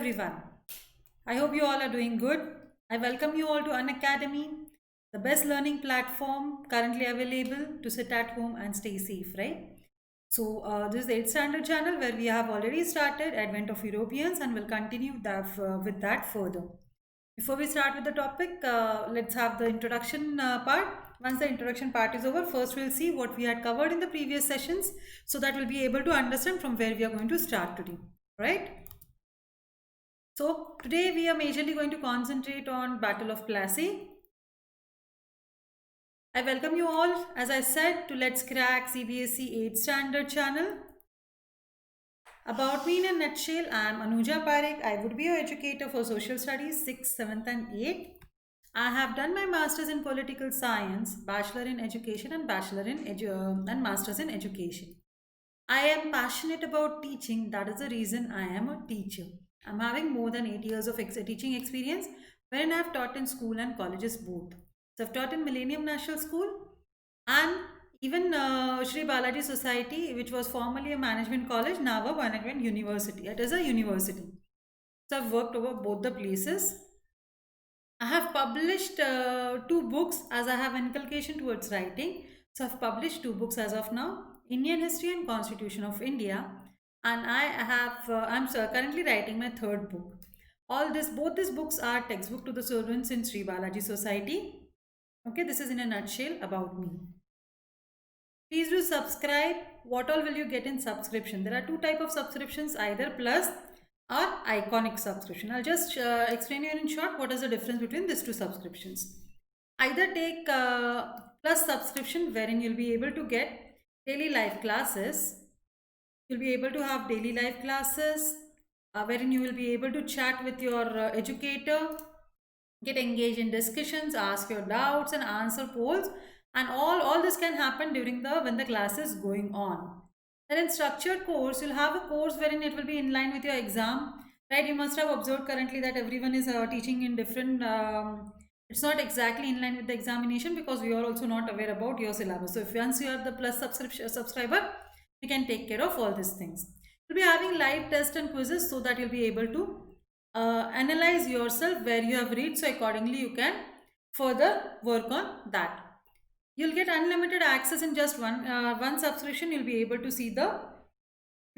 everyone. I hope you all are doing good. I welcome you all to Unacademy, the best learning platform currently available to sit at home and stay safe, right? This is the 8th standard channel where we have already started Advent of Europeans and will continue with that further. Before we start with the topic, let's have the introduction part. Once the introduction part is over, first we'll see what we had covered in the previous sessions so that we'll be able to understand from where we are going to start today, right? So today we are majorly going to concentrate on Battle of Plassey. I welcome you all, as I said, to Let's Crack CBSE 8th Standard channel. About me in a nutshell, I am Anuja Parekh. I would be your educator for Social Studies 6th, 7th and 8th. I have done my Masters in Political Science, Bachelor in Education and and Masters in Education. I am passionate about teaching. That is the reason I am a teacher. I'm having more than 8 years of teaching experience wherein I have taught in school and colleges both. So I've taught in Millennium National School and even Shri Balaji Society, which was formerly a management college, now a management university. It is a university. So I've worked over both the places. I have published two books as I have inculcation towards writing. So I've published two books as of now, Indian History and Constitution of India, and I'm currently writing my third book. Both these books are textbook to the students in Sri Balaji Society. Okay, this is in a nutshell about me. Please do subscribe. What all will you get in subscription? There are two type of subscriptions, either plus or iconic subscription. I'll just explain you in short what is the difference between these two subscriptions. Either take plus subscription wherein you'll be able to get daily live classes. You'll be able to have daily live classes wherein you will be able to chat with your educator, get engaged in discussions, ask your doubts and answer polls, and all this can happen during when the class is going on. Then in structured course, you'll have a course wherein it will be in line with your exam, right? You must have observed currently that everyone is teaching in different, it's not exactly in line with the examination because we are also not aware about your syllabus. So if once you are the plus subscriber, you can take care of all these things. You'll be having live tests and quizzes so that you'll be able to analyze yourself where you have read, so accordingly you can further work on that. You'll get unlimited access in just one subscription. You'll be able to see the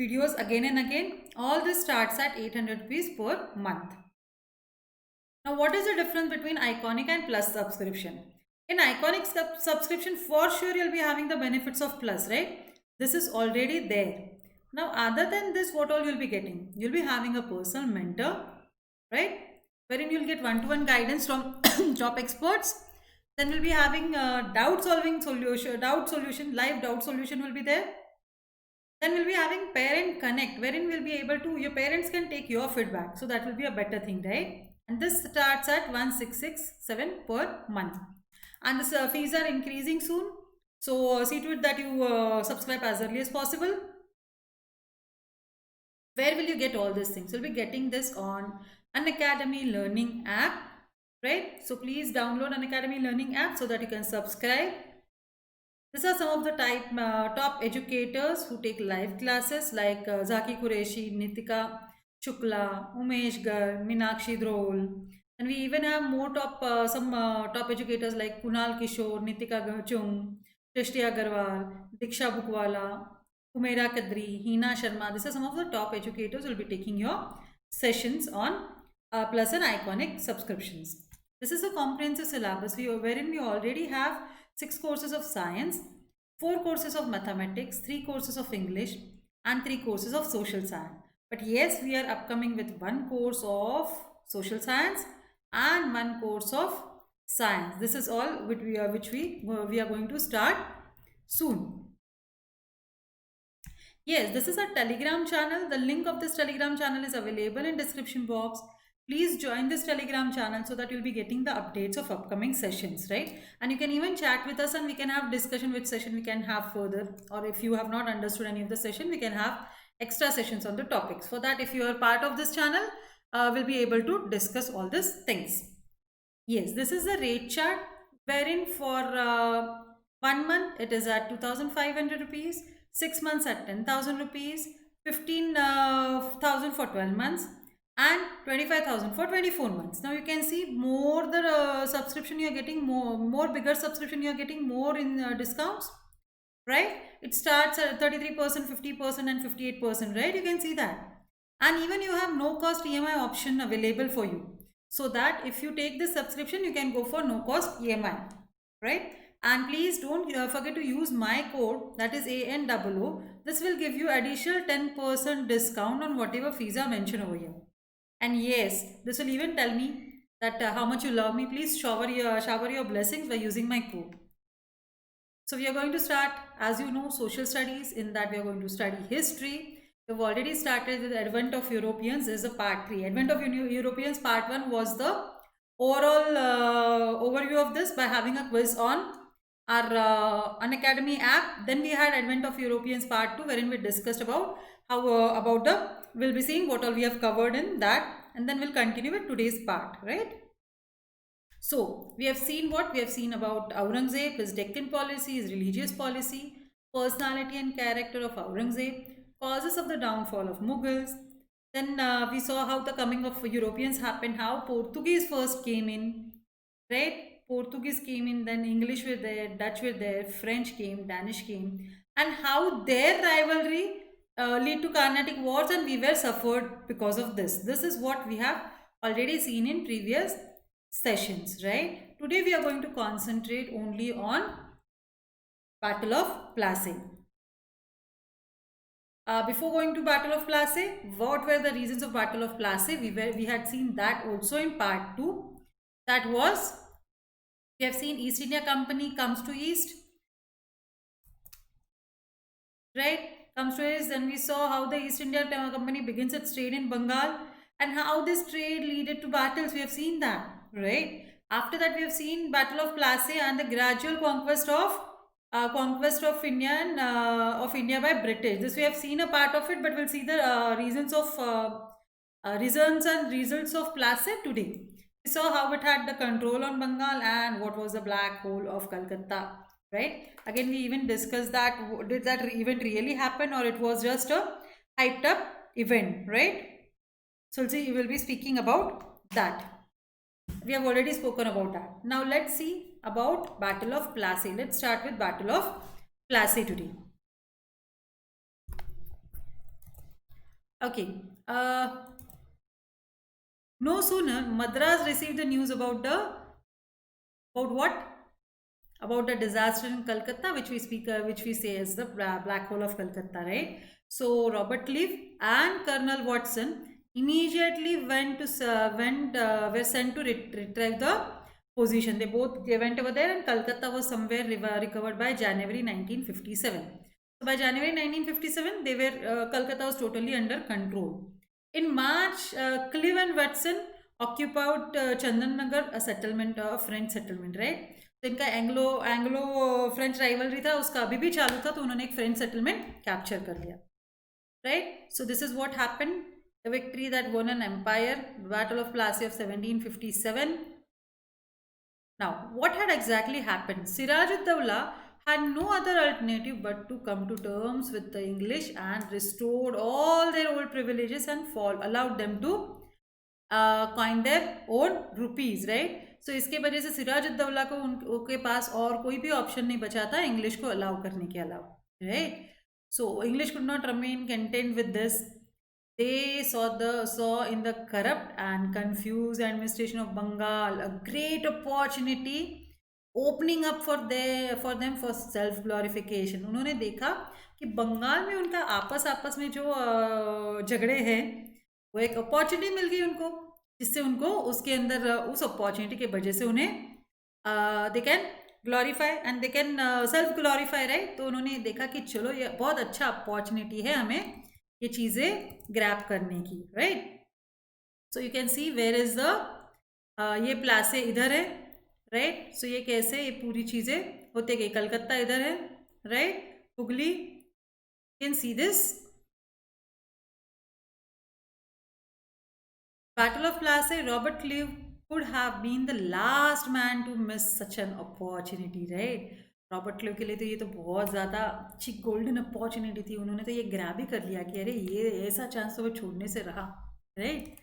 videos again and again. All this starts at 800 rupees per month. Now, what is the difference between iconic and plus subscription? In iconic subscription, for sure you'll be having the benefits of plus, right? This is already there. Now, other than this, what all you'll be getting? You'll be having a personal mentor, right? Wherein you'll get one-to-one guidance from top experts. Then we'll be having live doubt solution will be there. Then we'll be having parent connect, wherein we'll be able to, your parents can take your feedback. So that will be a better thing, right? And this starts at 1667 per month. And the fees are increasing soon. So see to it that you subscribe as early as possible. Where will you get all these things? You'll be getting this on Unacademy Learning app, right? So please download Unacademy Learning app so that you can subscribe. These are some of the top educators who take live classes like Zaki Qureshi, Nitika Shukla, Umesh Gar, Minakshi Drol. And we even have more top educators like Kunal Kishore, Nitika Chung, Shrishti Agarwal, Diksha Bukwala, Umera Kadri, Hina Sharma. These are some of the top educators who will be taking your sessions on plus and iconic subscriptions. This is a comprehensive syllabus wherein we already have 6 courses of science, 4 courses of mathematics, 3 courses of English and 3 courses of social science. But yes, we are upcoming with 1 course of social science and 1 course of science. This is all which we are going to start soon. Yes, this is a Telegram channel. The link of this Telegram channel is available in description box. Please join this Telegram channel so that you'll be getting the updates of upcoming sessions, right? And you can even chat with us and we can have discussion which session we can have further. Or if you have not understood any of the session, we can have extra sessions on the topics. For that, if you are part of this channel, we'll be able to discuss all these things. Yes, this is the rate chart wherein for 1 month it is at 2,500 rupees, 6 months at 10,000 rupees, 15,000 for 12 months, and 25,000 for 24 months. Now you can see more the subscription you are getting, more bigger subscription you are getting, more in discounts, right? It starts at 33%, 50% and 58%, right? You can see that. And even you have no cost EMI option available for you, so that if you take this subscription you can go for no cost EMI, right? And please don't forget to use my code, that is ANOO. This will give you additional 10% discount on whatever fees are mentioned over here. And yes, this will even tell me that how much you love me. Please shower your blessings by using my code. So we are going to start, as you know, social studies. In that we are going to study history. We've already started with the Advent of Europeans. This is a part 3. Advent of Europeans part 1 was the overall overview of this by having a quiz on our Unacademy app. Then we had Advent of Europeans part 2, wherein we discussed about how we'll be seeing what all we have covered in that, and then we'll continue with today's part, right? So we have seen what we have seen about Aurangzeb, his Deccan policy, his religious policy, personality and character of Aurangzeb, causes of the downfall of Mughals. Then we saw how the coming of Europeans happened, how Portuguese first came in, right? Portuguese came in, then English were there, Dutch were there, French came, Danish came, and how their rivalry lead to Carnatic wars, and we were suffered because of this. This is what we have already seen in previous sessions, right? Today we are going to concentrate only on Battle of Plassey. Before going to Battle of Plassey, what were the reasons of Battle of Plassey? We had seen that also in part 2. That was, we have seen East India Company comes to East, right? Comes to East. Then we saw how the East India Company begins its trade in Bengal, and how this trade led to battles. We have seen that, right? After that, we have seen Battle of Plassey and the gradual conquest of India by British. This we have seen a part of it, but we'll see the reasons and results of Plassey today. We saw how it had the control on Bengal and what was the black hole of Calcutta, right? Again, we even discussed that did that event really happen, or it was just a hyped up event, right? So we will be speaking about that. We have already spoken about that. Now let's see about Battle of Plassey. Let's start with Battle of Plassey today. Okay. No sooner Madras received the news about what? About the disaster in Calcutta, which we say is the black hole of Calcutta, right? So Robert Clive and Colonel Watson immediately were sent to retrieve the position. They went over there, and Calcutta was somewhere recovered by January 1957. So by January 1957, Calcutta was totally under control. In March, Clive and Watson occupied Chandannagar, a French settlement, right? तो इनका Anglo French rivalry था, उसका अभी भी चालू था, तो उन्होंने एक फ्रेंच सेटलमेंट कैप्चर कर लिया, right? So this is what happened, the victory that won an empire, Battle of Plassey of 1757. Now, what had exactly happened? Siraj-ud-Dawla had no other alternative but to come to terms with the English and restored all their old privileges and allowed them to coin their own rupees, right? सो इसके वजह से सिराजुद्दौला को उनके पास और कोई भी option नहीं बचा था इंग्लिश को अलाउ करने के अलावा, right? So English could not remain content with this. They saw in the corrupt and confused administration of Bengal a great opportunity opening up for them for self glorification. उन्होंने देखा कि बंगाल में उनका आपस में जो झगड़े हैं, वो एक अपॉर्चुनिटी मिल गई उनको, जिससे उनको उसके अंदर उस अपॉर्चुनिटी के वजह से उन्हें they can glorify and they can self glorify, right? तो उन्होंने देखा कि चलो ये बहुत अच्छा अपॉर्चुनिटी है हमें ये चीज़ें ग्रैब करने की, right? So you can see where is the ये प्लासे इधर है, राइट? सो ये कैसे ये पूरी चीज़ें होते गई. कलकत्ता इधर है, right? Hooghly, can see this. Battle of Plassey, Robert Clive could have been the last man to miss such an opportunity, right? Robert Clive के लिए तो ये तो बहुत ज़्यादा अच्छी गोल्डन अपॉर्चुनिटी थी. उन्होंने तो ये ग्रैब ही कर लिया कि अरे ये ऐसा चांस तो वो छोड़ने से रहा, right?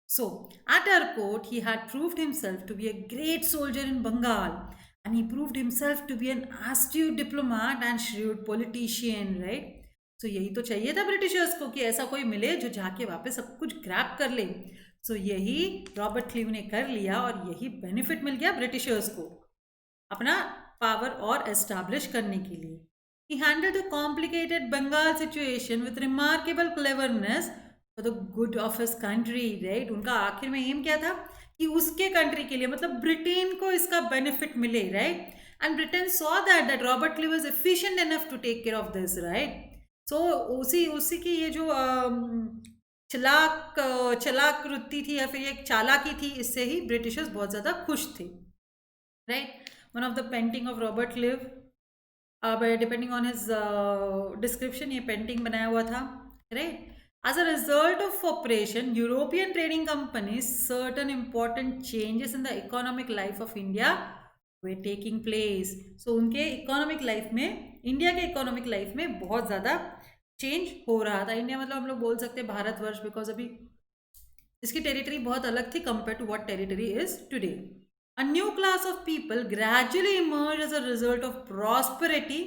So, at Arcot, he had proved himself to be a great soldier in Bengal, and he proved himself to be an astute diplomat and shrewd politician, right? So, यही तो चाहिए था ब्रिटिशर्स को कि ऐसा कोई मिले जो जाके वापस सब कुछ ग्रैब कर ले. So, यही रॉबर्ट क्लीव ने कर लिया और यही बेनिफिट मिल गया ब्रिटिशर्स को अपना पावर और एस्टैब्लिश करने के लिए. He handled the complicated Bengal situation with remarkable cleverness for the good of his country, right? उनका आखिर में एम क्या था कि उसके कंट्री के लिए मतलब ब्रिटेन को इसका बेनिफिट मिले, right? And Britain saw that Robert Clive was efficient enough to take care of this, right? So उसी उसी की ये जो चलाक वृत्ति थी या फिर ये चालाकी थी, इससे ही ब्रिटिशर्स बहुत ज़्यादा खुश थे, right? One of the painting of Robert Clive, depending on his description ये पेंटिंग बनाया हुआ था, right? As a result of operation, European trading companies, certain important changes in the economic life of India were taking place. So उनके economic life में, India के economic life में बहुत ज़्यादा चेंज हो रहा था. इंडिया मतलब हम लोग बोल सकते हैं भारतवर्ष, बिकॉज अभी इसकी टेरिटरी बहुत अलग थी compare to what territory is today. A new class of people gradually emerged as a result of prosperity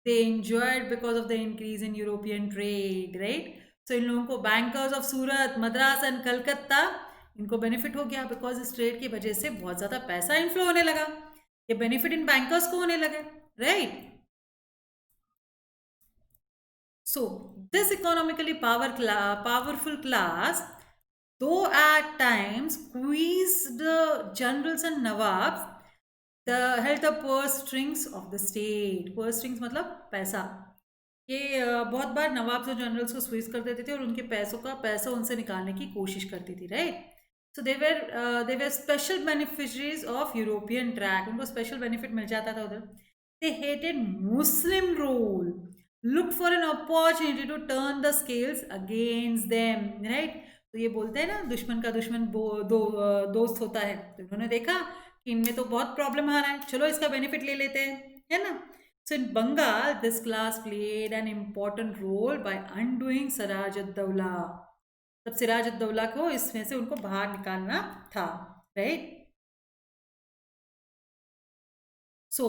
they enjoyed because of the increase in European trade, right? So इन लोगों को bankers of Surat, Madras and Calcutta, इनको benefit हो गया because इस trade की वजह से बहुत ज़्यादा पैसा इनफ्लो होने लगा. ये बेनिफिट इन बैंकर्स को होने लगे, right? So this economically powerful class, though at times squeezed the generals and nawabs, held the purse strings of the state. Purse strings मतलब पैसा. ये बहुत बार नवाब्स और जनरल्स को स्क्वीज कर देते थे और उनके पैसा उनसे निकालने की कोशिश करती थी, right? So they were special beneficiaries of European track. उनको स्पेशल बेनिफिट मिल जाता था उधर. They hated Muslim rule, looked for an opportunity to turn the scales against them, right? तो ये बोलते हैं ना, दुश्मन का दुश्मन दोस्त होता है. तो इन्होंने देखा कि इनमें तो बहुत प्रॉब्लम आ रहा है, चलो इसका बेनिफिट ले लेते हैं, है ना? So in Bengal, this class played an important role by undoing Siraj ad-Dawla. तब सिराज उद-दौला को इसमें से उनको बाहर निकालना था, right? So,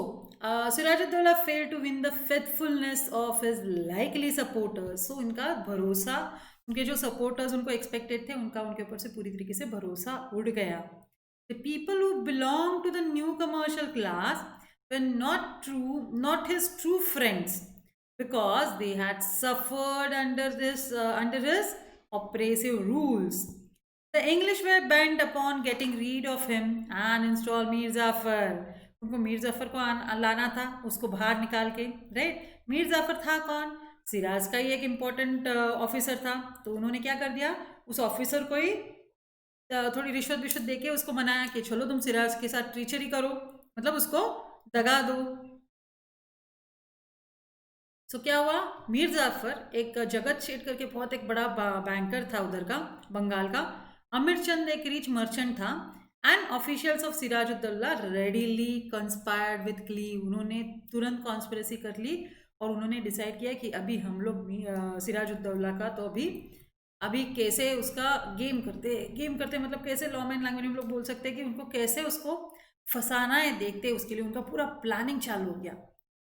Siraj ad-Dawla failed to win the faithfulness of his likely supporters. So, इनका भरोसा, उनके जो सपोर्टर्स उनको एक्सपेक्टेड थे, उनका उनके ऊपर से पूरी तरीके से भरोसा उड़ गया. The people who belonged to the new commercial class were not his true friends, because they had suffered under his oppressive rules. The English were bent upon getting rid of him and install Mir Jafar. उनको मीर जाफर को लाना था, उसको बाहर निकाल के, right? Mir Jafar था कौन? सिराज का ही एक इम्पोर्टेंट ऑफिसर था. तो उन्होंने क्या कर दिया, उस ऑफिसर को ही थोड़ी रिश्वत देके उसको मनाया कि चलो तुम सिराज के साथ ट्रीचरी करो, मतलब उसको दगा दो. सो क्या हुआ, मीर जाफर, एक जगत शेठ करके बहुत एक बड़ा बैंकर था उधर का, बंगाल का. अमीर चंद एक रिच मर्चेंट था. And officials of Siraj ud-Daula readily conspired with Clive. उन्होंने तुरंत कॉन्स्पिरेसी कर ली और उन्होंने डिसाइड किया कि अभी हम लोग सिराज उद-दौला का तो अभी कैसे उसका गेम करते मतलब कैसे लॉ एंड लैंग्वेज में हम लोग बोल सकते हैं कि उनको कैसे उसको फंसाना है, देखते उसके लिए उनका पूरा प्लानिंग चालू हो गया.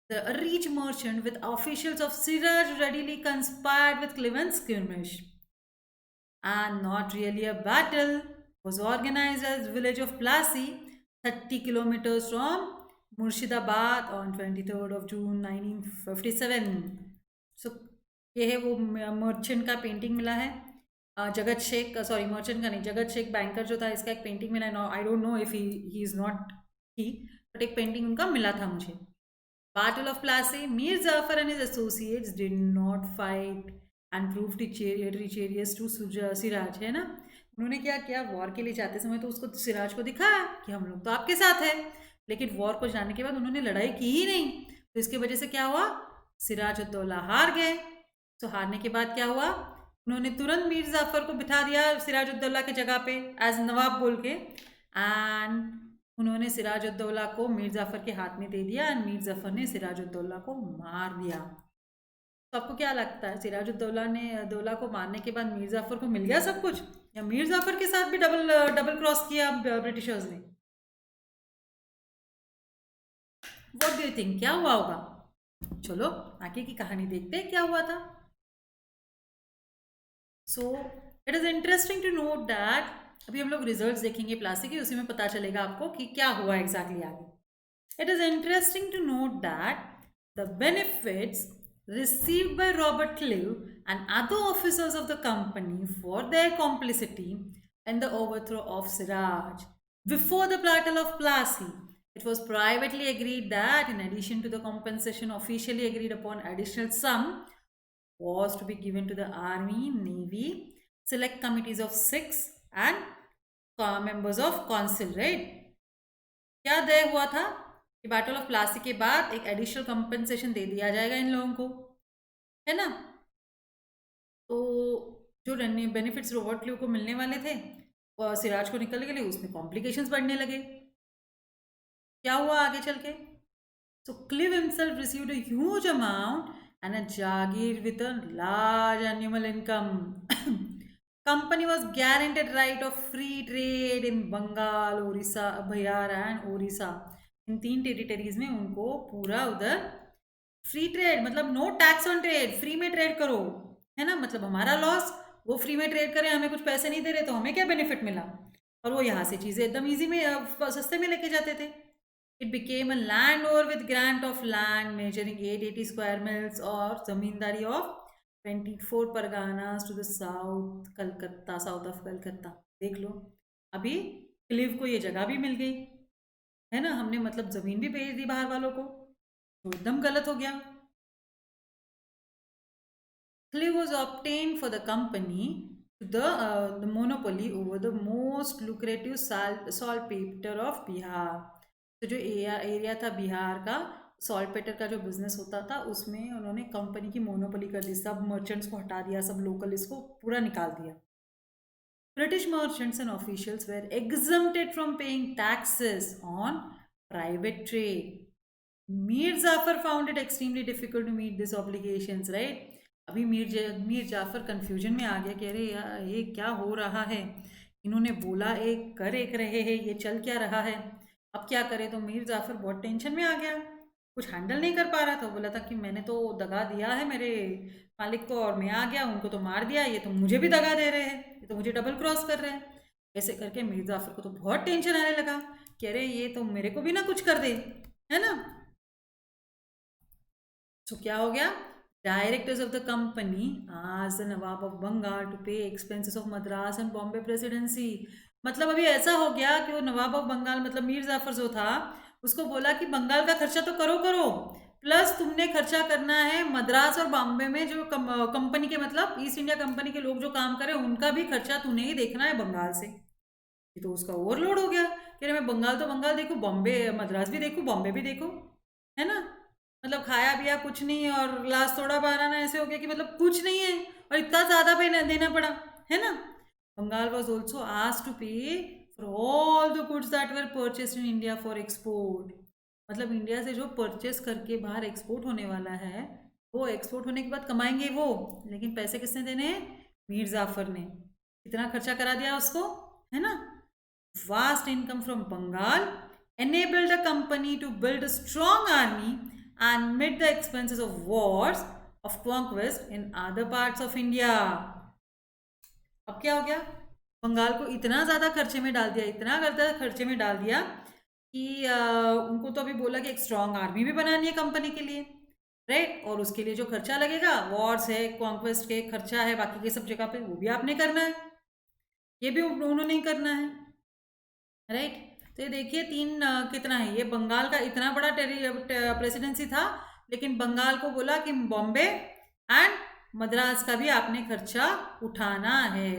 The rich merchant with officials of Siraj readily conspired with Clive and skirmish. And not really a battle was organized as village of Plassey, 30 kilometers from Murshidabad on 23rd of June 1957. So ये है वो merchant का painting मिला है. जगत Sheikh, sorry merchant का नहीं, जगत शेख बैंकर जो था, इसका एक पेंटिंग मिला है. I don't know if he is not he, but एक पेंटिंग उनका मिला था मुझे. Battle of Plassey, Mir Jafar and his associates did not fight and proved treacherous to Siraj, है ना? उन्होंने क्या किया, वॉर के लिए जाते समय तो उसको सिराज को दिखाया कि हम लोग तो आपके साथ हैं, लेकिन वॉर को जाने के बाद उन्होंने लड़ाई की ही नहीं. तो इसके वजह से क्या हुआ, सिराज उद-दौला हार गए. तो हारने के बाद क्या हुआ, उन्होंने तुरंत मीर जाफर को बिठा दिया सिराज उद-दौला की जगह पे एज नवाब बोल के. एंड उन्होंने सिराज उद-दौला को मीर जाफर के हाथ में दे दिया एंड मीर जाफर ने सिराज उद-दौला को मार दिया. तो आपको क्या लगता है, सिराजुद्दौला ने दौला को मारने के बाद मीर जाफर को मिल गया सब कुछ, या मीर जाफर के साथ भी डबल डबल क्रॉस किया ब्रिटिशर्स ने? व्हाट डू यू थिंक, क्या हुआ होगा? चलो आगे की कहानी देखते हैं क्या हुआ था। So it is interesting to note that, अभी हम लोग रिजल्ट्स देखेंगे प्लासी के, उसी में पता चलेगा आपको कि क्या हुआ एग्जैक्टली आगे। It is interesting to note that the benefits received by Robert Clive and other officers of the company for their complicity in the overthrow of Siraj. Before the Battle of Plassey, it was privately agreed that, in addition to the compensation officially agreed upon, additional sum was to be given to the Army, Navy, select committees of 6 and members of council, right? क्या तय हुआ था कि battle of Plassey के बाद एक additional compensation दे दिया जाएगा इन लोगों को, है ना? तो जो बेनिफिट्स रॉबर्ट क्लिव को मिलने वाले थे और सिराज को निकल के लिए, उसमें कॉम्प्लिकेशंस बढ़ने लगे। क्या हुआ आगे चल के? So Clive himself received a huge amount and a jagir with a large annual income. Company was guaranteed right of free trade in Bengal, Orissa, Bihar and Orissa. इन 3 टेरिटरीज में उनको पूरा उधर फ्री ट्रेड, मतलब no tax on trade, free में trade करो, है ना? मतलब हमारा लॉस, वो फ्री में ट्रेड करें, हमें कुछ पैसे नहीं दे रहे, तो हमें क्या बेनिफिट मिला? और वो यहाँ से चीज़ें एकदम इजी में सस्ते में लेके जाते थे। It became a landowner with grant of land measuring 880 square miles और जमींदारी of 24 परगानास to the south Calcutta, south of Calcutta. देख लो, अभी क्लिव को ये जगह भी मिल गई, है ना? हमने मतलब जमीन भी बेच दी बाहर वालों को, तो एकदम गलत हो गया। Clive was obtained for the company the monopoly over the most lucrative saltpeter of Bihar. तो जो एरिया था बिहार का, सॉल्टपेटर का जो बिजनेस होता था, उसमें उन्होंने कंपनी की मोनोपोली कर दी, सब मर्चेंट्स को हटा दिया, सब लोकल इसको पूरा निकाल दिया। British merchants and officials were exempted from paying taxes on private trade. Mir Jafar found it extremely difficult to meet these obligations, right? अभी मीर जाफर कंफ्यूजन में आ गया कि अरे यार ये क्या हो रहा है, इन्होंने बोला एक कर एक रहे हैं, ये चल क्या रहा है, अब क्या करे? तो मीर जाफर बहुत टेंशन में आ गया, कुछ हैंडल नहीं कर पा रहा था। बोला था कि मैंने तो दगा दिया है मेरे मालिक को, और मैं आ गया, उनको तो मार दिया, ये तो मुझे भी दगा दे रहे हैं, ये तो मुझे डबल क्रॉस कर रहे हैं। ऐसे करके मीर जाफर को तो बहुत टेंशन आने लगा कि अरे ये तो मेरे को भी ना कुछ कर दे, है ना? तो क्या हो गया? Directors of the company asked the Nawab of Bengal to pay expenses of Madras and Bombay presidency. मतलब अभी ऐसा हो गया कि वो नवाब ऑफ बंगाल मतलब मीर जाफर जो था, उसको बोला कि बंगाल का खर्चा तो करो करो, प्लस तुमने खर्चा करना है मद्रास और बॉम्बे में जो कंपनी के मतलब ईस्ट इंडिया कंपनी के लोग जो काम कर रहे हैं, उनका भी खर्चा तूने ही देखना है बंगाल से। ये तो उसका ओवरलोड हो गया कि अरे मैं बंगाल तो बंगाल देखूँ, बॉम्बे मद्रास भी देखूँ, बॉम्बे भी देखूँ, है ना? मतलब खाया पिया कुछ नहीं और लास्ट थोड़ा बनाना, ऐसे हो गया कि मतलब कुछ नहीं है और इतना ज़्यादा पे देना पड़ा, है ना? Bengal was also asked to pay for all the goods that were purchased in India for export. मतलब इंडिया से जो परचेस करके बाहर एक्सपोर्ट होने वाला है, वो एक्सपोर्ट होने के बाद कमाएंगे वो, लेकिन पैसे किसने देने हैं? मीर जाफर ने। इतना खर्चा करा दिया उसको, है ना? Vast income from Bengal enabled the company to build a strong army and meet the expenses of wars of conquest in other parts of India. अब क्या हो गया? बंगाल को इतना ज़्यादा खर्चे में डाल दिया, इतना ज़्यादा खर्चे में डाल दिया कि उनको तो अभी बोला कि एक स्ट्रॉन्ग आर्मी भी बनानी है कंपनी के लिए, राइट? और उसके लिए जो खर्चा लगेगा, वॉर्स है, कॉन्क्वेस्ट के खर्चा है, बाकी के सब जगह पे, वो भी आपने करना है, ये भी उन्होंने ही करना है, राइट? तो ये देखिए कितना है, ये बंगाल का इतना बड़ा प्रेसिडेंसी था, लेकिन बंगाल को बोला कि बॉम्बे एंड मद्रास का भी आपने खर्चा उठाना है,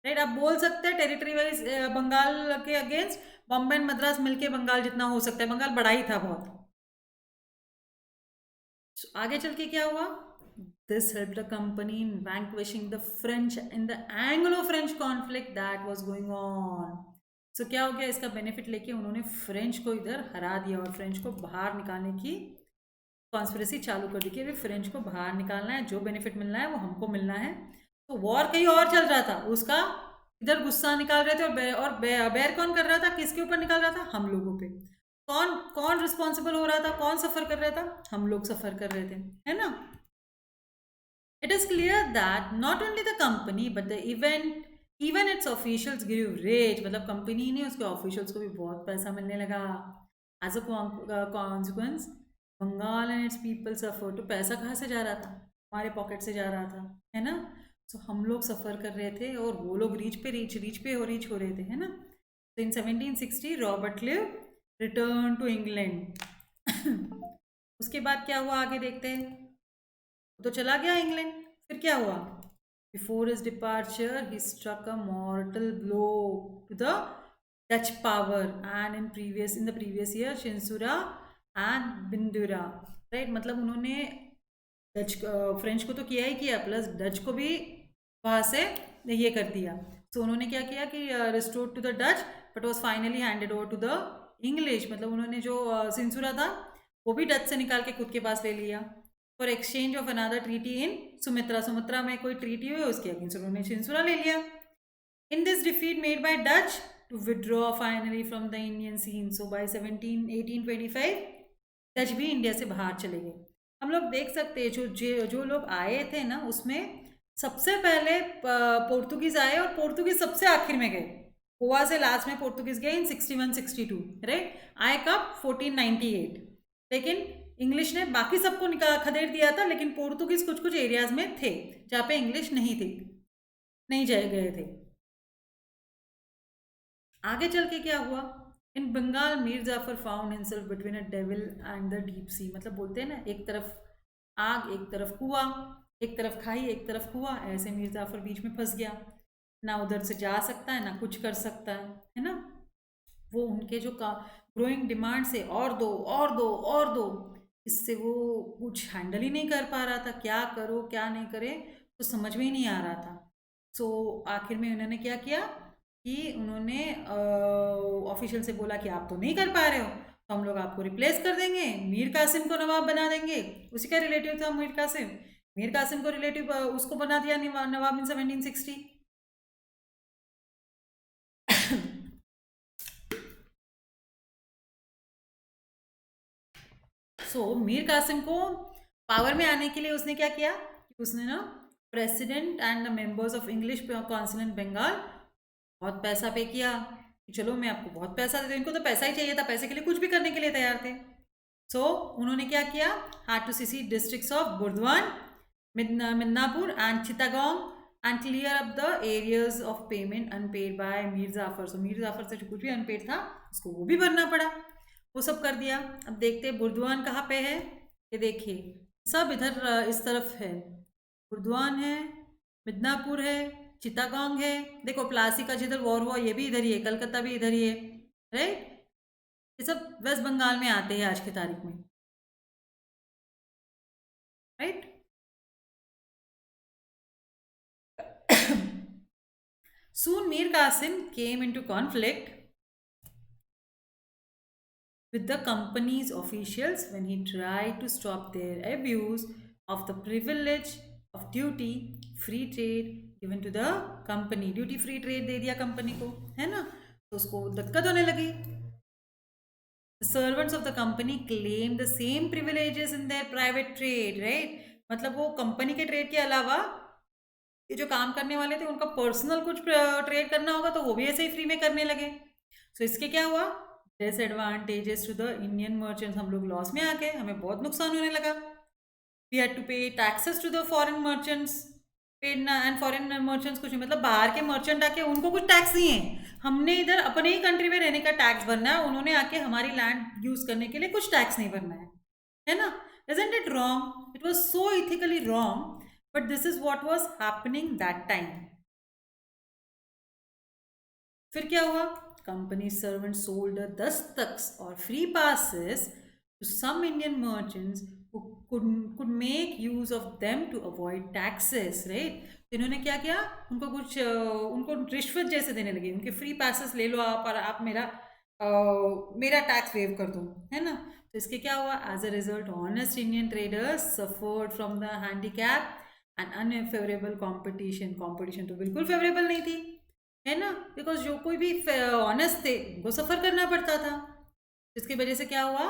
राइट? आप बोल सकते हैं टेरिटरी वाइज बंगाल के अगेंस्ट बॉम्बे एंड मद्रास मिलके बंगाल जितना हो सकता है, बंगाल बड़ा ही था बहुत। आगे चल के क्या हुआ? This helped the company in vanquishing the French in the Anglo-French conflict that was going on. So क्या हो गया? इसका बेनिफिट लेके उन्होंने फ्रेंच को इधर हरा दिया और फ्रेंच को बाहर निकालने की कॉन्स्पिरेसी चालू कर दी कि अभी फ्रेंच को बाहर निकालना है, जो बेनिफिट मिलना है वो हमको मिलना है। तो वॉर कहीं और चल रहा था, उसका इधर गुस्सा निकाल रहे थे, और बेर कौन कर रहा था, किसके ऊपर निकाल रहा था, हम लोगों पे। कौन कौन रिस्पॉन्सिबल हो रहा था, कौन सफर कर रहा था, हम लोग सफर कर रहे थे, है ना। It is clear that not only the company but the event even its officials give rate, मतलब कंपनी ही नहीं, उसके ऑफिशियल्स को भी बहुत पैसा मिलने लगा। As a consequence Bengal and its people suffer. तो पैसा कहाँ से जा रहा था, हमारे पॉकेट से जा रहा था, है ना। सो हम लोग सफ़र कर रहे थे और वो लोग रीच हो रहे थे, है ना। तो in 1760 Robert Clive return to England. उसके बाद क्या हुआ आगे देखते हैं। तो चला गया इंग्लैंड, फिर क्या हुआ। Before his departure he struck a mortal blow to the Dutch power and in the previous year Chinsura and Bindura, right. मतलब उन्होंने डच फ्रेंच को तो किया ही किया, प्लस डच को भी वहाँ से ये कर दिया। तो उन्होंने क्या किया कि restore to the Dutch but was finally handed over to the English. मतलब उन्होंने जो सिंसुरा था वो भी डच से निकाल के खुद के पास ले लिया for exchange of another treaty in Sumitra. Sumitra में कोई ट्रीटी हुई, उसके अगेंस्ट उन्होंने सिंसुरा ले लिया। In this defeat made by Dutch to withdraw finally from the Indian scene. So by 1825 Dutch भी इंडिया से बाहर चले गए। हम लोग देख सकते हैं जो लोग आए थे ना, उसमें सबसे पहले पोर्तुगीज आए और पोर्तुगीज सबसे आखिर में गए। गोवा से लास्ट में पोर्तुगीज गए इन 61-62, राइट। आए कब 1498। लेकिन इंग्लिश ने बाकी सबको खदेड़ दिया था, लेकिन पोर्तुगीज कुछ कुछ एरियाज में थे जहाँ पे इंग्लिश नहीं थी, नहीं गए थे। आगे चल के क्या हुआ। In Bengal Mir Jafar found himself between a devil and the deep sea. मतलब बोलते हैं ना, एक तरफ आग एक तरफ कुआं, एक तरफ खाई एक तरफ कुआं, ऐसे मीर जाफर बीच में फंस गया। ना उधर से जा सकता है ना कुछ कर सकता है ना। वो उनके जो ग्रोइंग डिमांड से और दो और दो और दो, इससे वो कुछ हैंडल ही नहीं कर पा रहा था। क्या करो क्या नहीं करे तो समझ में ही नहीं आ रहा था। सो आखिर में उन्होंने क्या किया कि उन्होंने ऑफिशियल से बोला कि आप तो नहीं कर पा रहे हो, तो हम लोग आपको रिप्लेस कर देंगे, मीर कासिम को नवाब बना देंगे। उसी का रिलेटिव था मीर कासिम। मीर कासिम को रिलेटिव उसको बना दिया नवाब इन 1760। सो मीर कासिम को पावर में आने के लिए उसने क्या किया कि उसने ना president and the members of English council in Bengal बहुत पैसा पे किया कि चलो मैं आपको बहुत पैसा देता हूँ। इनको तो पैसा ही चाहिए था, पैसे के लिए कुछ भी करने के लिए तैयार थे। सो उन्होंने क्या किया, had to cede districts of Burdwan, Midnapur and Chittagong and clear up the arrears of payment unpaid by Mir Jafar. So Mir Jafar से जो कुछ भी अनपेड था उसको वो भी भरना पड़ा, वो सब कर दिया। अब देखते हैं बुर्दवान कहाँ पे है। ये देखिए सब इधर इस तरफ है, बुर्दवान है, मिदनापुर है, चिटागोंग है। देखो प्लासी का जिधर वॉर हुआ ये भी इधर ही है, कलकत्ता भी इधर ही है, राइट। ये सब वेस्ट बंगाल में आते हैं आज की तारीख में, right. Soon Mir Qasim came into conflict with the company's officials when he tried to stop their abuse of the privilege of duty free trade given to the company. Duty free trade दे दिया company को, है ना, तो उसको दिक्कत होने लगी। The servants of the company claim the same privileges in their private trade, right? मतलब वो कंपनी के ट्रेड के अलावा ये जो काम करने वाले थे उनका पर्सनल कुछ ट्रेड करना होगा तो वो भी ऐसे ही फ्री में करने लगे। सो इसके क्या हुआ, disadvantages to the Indian merchants, हम लोग लॉस में आ गए, हमें बहुत नुकसान होने लगा। We had to pay taxes to the foreign merchants, paid ना, एंड फॉरेन मर्चेंट्स कुछ मतलब बाहर के मर्चेंट आके उनको कुछ टैक्स नहीं है, हमने इधर अपने ही कंट्री में रहने का टैक्स भरना है, उन्होंने आके हमारी लैंड यूज करने के लिए कुछ टैक्स नहीं भरना है ना। Isn't it wrong? It was so ethically wrong, but this is what was happening that time. फिर क्या हुआ, कंपनी सर्वेंट सोल्ड दस्तक्स और free passes to some Indian merchants who could make use of them to avoid taxes, right? तो इन्होंने क्या किया, उनको कुछ उनको रिश्वत जैसे देने लगे, उनके फ्री पासेस ले लो आप और आप मेरा मेरा टैक्स वेव कर दूँ, है ना। तो इसके क्या हुआ, as a result honest Indian traders suffered from the handicap and unfavourable competition. Competition तो बिल्कुल फेवरेबल नहीं थी, है ना, बिकॉज जो कोई भी ऑनेस्ट थे उनको सफ़र करना पड़ता था। इसकी वजह से क्या हुआ,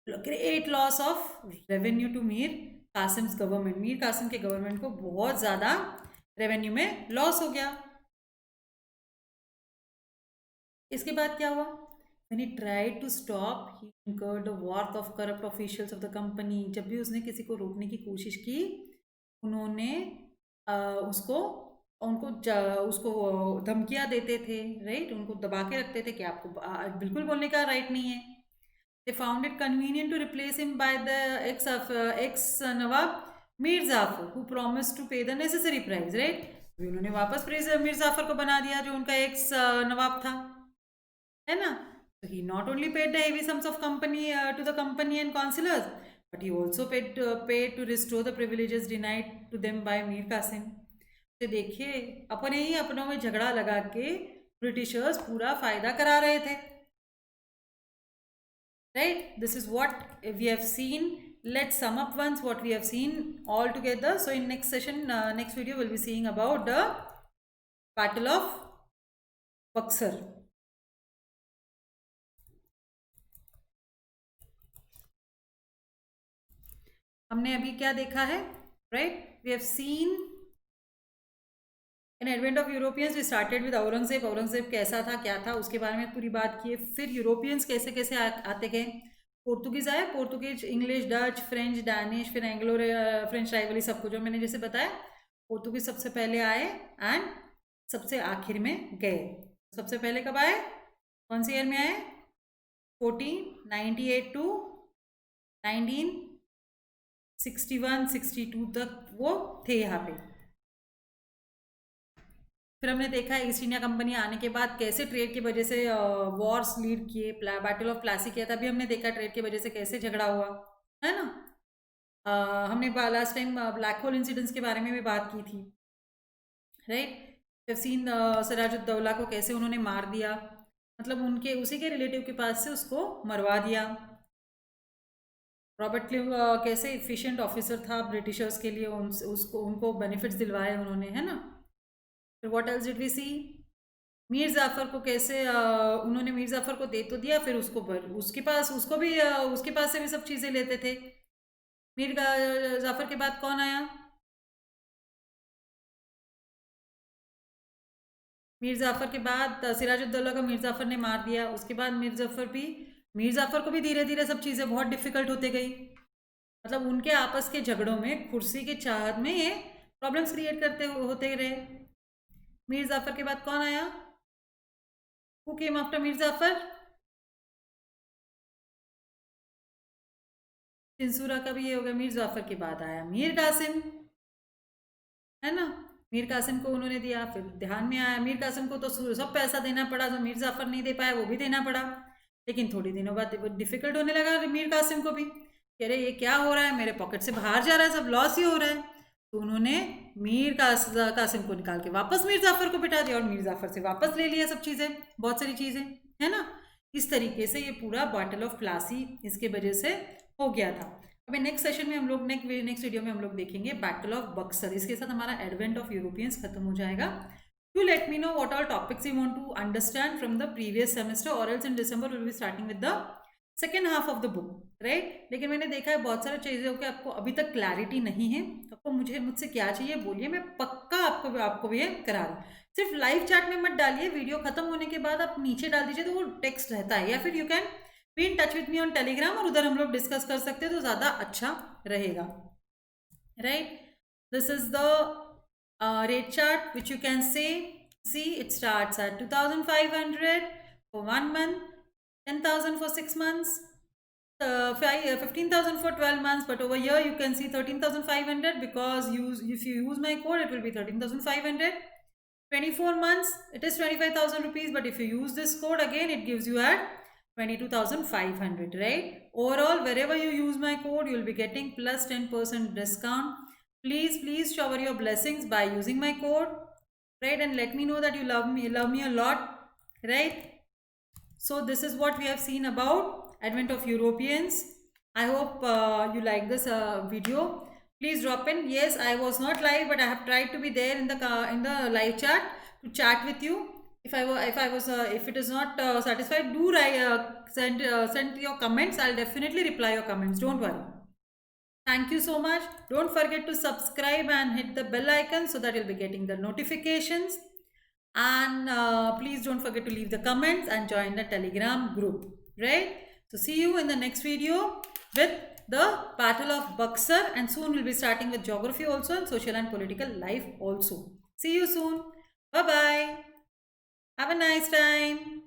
great loss of revenue to Mir Kasim's government. Mir Kasim के गवर्नमेंट को बहुत ज़्यादा रेवेन्यू में लॉस हो गया। इसके बाद क्या हुआ, when he tried to stop he incurred the wrath of corrupt officials of the company। जब भी उसने किसी को रोकने की कोशिश की, उन्होंने उसको उनको उसको धमकियां देते थे, राइट, उनको दबा के रखते थे कि आपको बिल्कुल बोलने का राइट नहीं है। They found it convenient to replace him by the ex Nawab Mir Zafar, who promised to pay the necessary price, right। अभी उन्होंने वापस मीर जाफर को बना दिया जो उनका एक्स नवाब था, है ना। So he not only paid the heavy sums of company to the company and councillors, but he also paid to restore the privileges denied to them by Mir Qasim। तो देखिए, अपने ही अपनों में झगड़ा लगा के ब्रिटिशर्स पूरा फायदा करा रहे थे, right। This is what we have seen। Let's sum up once what we have seen all together। So in next session, next video, we'll be seeing about the Battle of Buxar। हमने अभी क्या देखा है, right, we have seen in advent of Europeans. We started with Aurangzeb. Aurangzeb कैसा था, क्या था, उसके बारे में पूरी बात की है। फिर यूरोपियंस कैसे कैसे आते गए। पोर्तुगीज आए, Portuguese, English, Dutch, French, Danish, फिर एंग्लो फ्रेंच राइवली, सबको जो मैंने जैसे बताया, पोर्तुगीज सबसे पहले आए एंड सबसे आखिर में गए। सबसे पहले कब आए, कौन सी ईयर में आए, 1498 टू 1961-62 तक वो थे यहाँ पे। फिर हमने देखा ईस्ट इंडिया कंपनी आने के बाद कैसे ट्रेड की वजह से वॉर्स लीड किए, बैटल ऑफ प्लासी किया था। अभी हमने देखा ट्रेड की वजह से कैसे झगड़ा हुआ, है ना। हमने last time black hole incidents के बारे में भी बात की थी, राइट। सीन सिराजुद्दौला को कैसे उन्होंने मार दिया, मतलब उनके उसी के रिलेटिव के पास से उसको मरवा दिया। रॉबर्ट क्लिव कैसे इफिशिएंट ऑफिसर था ब्रिटिशर्स के लिए, उसको उनको बेनिफिट्स दिलवाए उन्होंने, है ना। फिर व्हाट एल्स डिड वी सी, मीर जाफर को कैसे उन्होंने मीर जाफर को दे तो दिया, फिर उसको उसके पास उसको भी उसके पास से भी सब चीज़ें लेते थे। मीर जाफर के बाद कौन आया, मीर जाफर के बाद सिराजुद्दौला को मीर जाफर ने मार दिया। उसके बाद मीर जाफर को भी धीरे धीरे सब चीज़ें बहुत डिफिकल्ट होते गई। मतलब उनके आपस के झगड़ों में, कुर्सी की चाहत में ये प्रॉब्लम्स क्रिएट करते होते रहे। मीर जाफर के बाद कौन आया, who came after Mir Jafar, Chinsura का भी ये हो गया। मीर जाफर के बाद आया मीर कासिम, है ना। मीर कासिम को उन्होंने दिया, फिर ध्यान में आया मीर कासिम को तो सब पैसा देना पड़ा, जो मीर जाफर नहीं दे पाया वो भी देना पड़ा। लेकिन थोड़ी दिनों बाद डिफिकल्ट होने लगा मीर कासिम को भी, कह रहे ये क्या हो रहा है, मेरे पॉकेट से बाहर जा रहा है, सब लॉस ही हो रहा है। तो उन्होंने कासिम को निकाल के वापस मीर जाफर को बिठा दिया और मीर जाफर से वापस ले लिया सब चीज़ें, बहुत सारी चीज़ें, है ना। इस तरीके से ये पूरा बैटल ऑफ प्लासी इसके वजह से हो गया था। अभी नेक्स्ट सेशन में हम लोग नेक्स्ट वीडियो में हम लोग देखेंगे बैटल ऑफ बक्सर। इसके साथ हमारा एडवेंट ऑफ यूरोपियंस खत्म हो जाएगा। Do let me know what all topics you want to understand from the previous semester, or else in December we'll be starting with the second half of the book, right। लेकिन मैंने देखा है बहुत सारे चीज़ों के आपको अभी तक क्लैरिटी नहीं है, तो आपको मुझसे क्या चाहिए बोलिए, मैं पक्का आपको भी करा दूँ। सिर्फ लाइव चैट में मत डालिए, वीडियो खत्म होने के बाद आप नीचे डाल दीजिए तो वो टेक्स्ट रहता है, या फिर you can be in touch with me on Telegram और उधर हम लोग डिस्कस कर सकते हैं, तो ज़्यादा अच्छा रहेगा, right. This is the rate chart which you can see it starts at 2500 for 1 month, 10,000 for 6 months, 15,000 for 12 months, but over here you can see 13,500 because if you use my code it will be 13,500. 24 months it is 25,000 rupees, but if you use this code again it gives you at 22,500, right. Overall, wherever you use my code you will be getting plus 10% discount. Please shower your blessings by using my code, right, and let me know that you love me a lot, right. So this is what we have seen about advent of Europeans. I hope you like this video. Please drop in. Yes, I was not live, but I have tried to be there in the live chat to chat with you. If it is not satisfied, do send your comments. I'll definitely reply your comments. Don't worry. Thank you so much. Don't forget to subscribe and hit the bell icon so that you'll be getting the notifications. And please don't forget to leave the comments and join the Telegram group. Right? So see you in the next video with the Battle of Buxar, and soon we'll be starting with geography also and social and political life also. See you soon. Bye bye. Have a nice time.